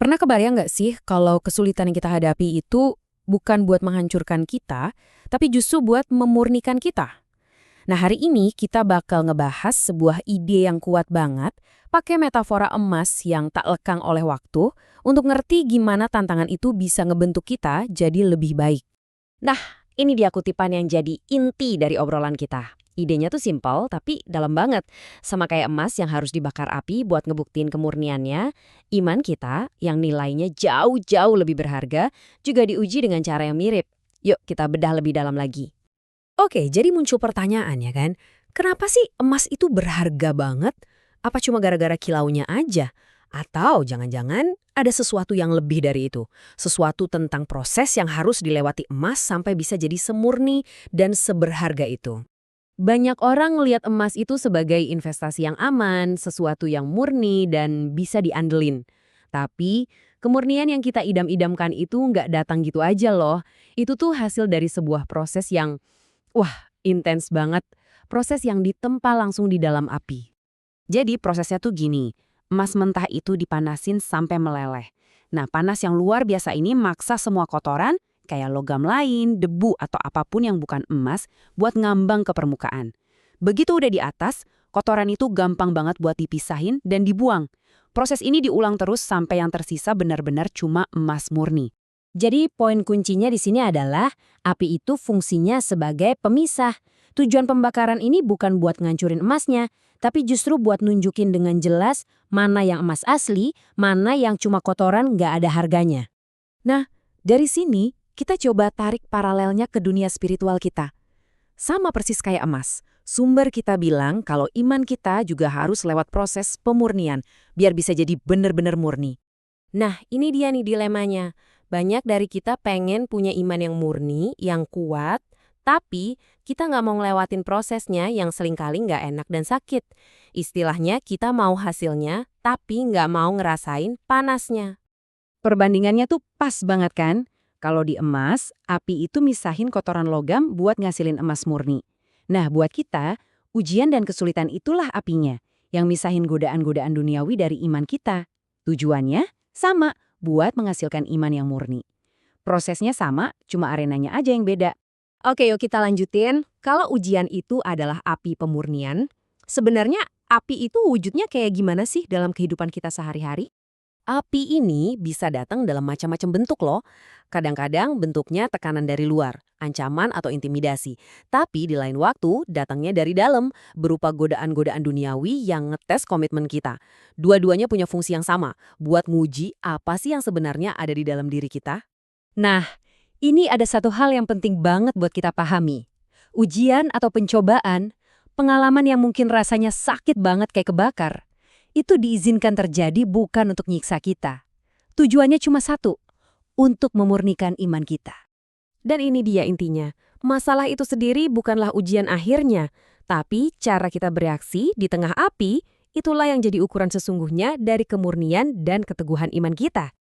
Pernah kebayang nggak sih kalau kesulitan yang kita hadapi itu bukan buat menghancurkan kita, tapi justru buat memurnikan kita? Nah, hari ini kita bakal ngebahas sebuah ide yang kuat banget, pakai metafora emas yang tak lekang oleh waktu, untuk ngerti gimana tantangan itu bisa ngebentuk kita jadi lebih baik. Nah, ini dia kutipan yang jadi inti dari obrolan kita. Idenya tuh simpel tapi dalam banget. Sama kayak emas yang harus dibakar api buat ngebuktiin kemurniannya, iman kita yang nilainya jauh-jauh lebih berharga juga diuji dengan cara yang mirip. Yuk kita bedah lebih dalam lagi. Oke, jadi muncul pertanyaan ya kan, kenapa sih emas itu berharga banget? Apa cuma gara-gara kilaunya aja? Atau jangan-jangan ada sesuatu yang lebih dari itu? Sesuatu tentang proses yang harus dilewati emas sampai bisa jadi semurni dan seberharga itu. Banyak orang ngelihat emas itu sebagai investasi yang aman, sesuatu yang murni dan bisa diandelin. Tapi kemurnian yang kita idam-idamkan itu nggak datang gitu aja loh. Itu tuh hasil dari sebuah proses yang, wah, intens banget. Proses yang ditempa langsung di dalam api. Jadi prosesnya tuh gini, emas mentah itu dipanasin sampai meleleh. Nah, panas yang luar biasa ini maksa semua kotoran, kayak logam lain, debu, atau apapun yang bukan emas, buat ngambang ke permukaan. Begitu udah di atas, kotoran itu gampang banget buat dipisahin dan dibuang. Proses ini diulang terus sampai yang tersisa benar-benar cuma emas murni. Jadi poin kuncinya di sini adalah api itu fungsinya sebagai pemisah. Tujuan pembakaran ini bukan buat ngancurin emasnya, tapi justru buat nunjukin dengan jelas mana yang emas asli, mana yang cuma kotoran nggak ada harganya. Nah, dari sini kita coba tarik paralelnya ke dunia spiritual kita. Sama persis kayak emas, sumber kita bilang kalau iman kita juga harus lewat proses pemurnian, biar bisa jadi benar-benar murni. Nah, ini dia nih dilemanya. Banyak dari kita pengen punya iman yang murni, yang kuat, tapi kita nggak mau ngelewatin prosesnya yang seringkali nggak enak dan sakit. Istilahnya kita mau hasilnya, tapi nggak mau ngerasain panasnya. Perbandingannya tuh pas banget kan? Kalau di emas, api itu misahin kotoran logam buat ngasilin emas murni. Nah, buat kita, ujian dan kesulitan itulah apinya, yang misahin godaan-godaan duniawi dari iman kita. Tujuannya sama, buat menghasilkan iman yang murni. Prosesnya sama, cuma arenanya aja yang beda. Oke, yuk kita lanjutin. Kalau ujian itu adalah api pemurnian, sebenarnya api itu wujudnya kayak gimana sih dalam kehidupan kita sehari-hari? Api ini bisa datang dalam macam-macam bentuk loh. Kadang-kadang bentuknya tekanan dari luar, ancaman atau intimidasi. Tapi di lain waktu datangnya dari dalam, berupa godaan-godaan duniawi yang ngetes komitmen kita. Dua-duanya punya fungsi yang sama, buat nguji apa sih yang sebenarnya ada di dalam diri kita. Nah, ini ada satu hal yang penting banget buat kita pahami. Ujian atau pencobaan, pengalaman yang mungkin rasanya sakit banget kayak kebakar, itu diizinkan terjadi bukan untuk nyiksa kita. Tujuannya cuma satu, untuk memurnikan iman kita. Dan ini dia intinya, masalah itu sendiri bukanlah ujian akhirnya, tapi cara kita bereaksi di tengah api, itulah yang jadi ukuran sesungguhnya dari kemurnian dan keteguhan iman kita.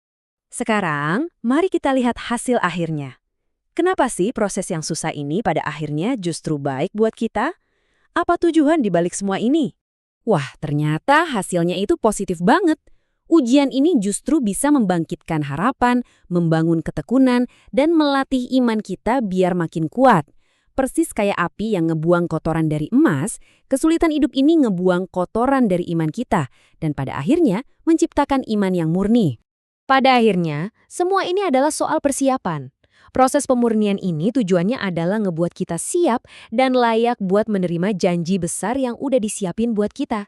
Sekarang, mari kita lihat hasil akhirnya. Kenapa sih proses yang susah ini pada akhirnya justru baik buat kita? Apa tujuan dibalik semua ini? Wah, ternyata hasilnya itu positif banget. Ujian ini justru bisa membangkitkan harapan, membangun ketekunan, dan melatih iman kita biar makin kuat. Persis kayak api yang ngebuang kotoran dari emas, kesulitan hidup ini ngebuang kotoran dari iman kita, dan pada akhirnya menciptakan iman yang murni. Pada akhirnya, semua ini adalah soal persiapan. Proses pemurnian ini tujuannya adalah ngebuat kita siap dan layak buat menerima janji besar yang udah disiapin buat kita.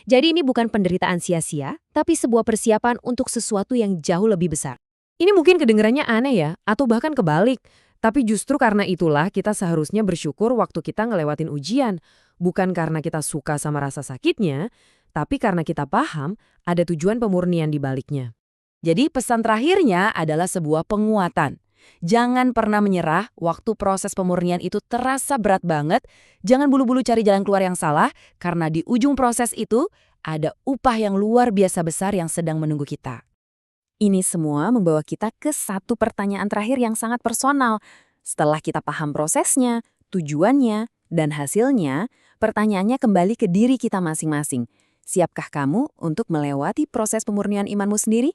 Jadi ini bukan penderitaan sia-sia, tapi sebuah persiapan untuk sesuatu yang jauh lebih besar. Ini mungkin kedengarannya aneh ya, atau bahkan kebalik. Tapi justru karena itulah kita seharusnya bersyukur waktu kita ngelewatin ujian. Bukan karena kita suka sama rasa sakitnya, tapi karena kita paham ada tujuan pemurnian di baliknya. Jadi pesan terakhirnya adalah sebuah penguatan. Jangan pernah menyerah waktu proses pemurnian itu terasa berat banget. Jangan bulu-bulu cari jalan keluar yang salah, karena di ujung proses itu ada upah yang luar biasa besar yang sedang menunggu kita. Ini semua membawa kita ke satu pertanyaan terakhir yang sangat personal. Setelah kita paham prosesnya, tujuannya, dan hasilnya, pertanyaannya kembali ke diri kita masing-masing. Siapkah kamu untuk melewati proses pemurnian imanmu sendiri?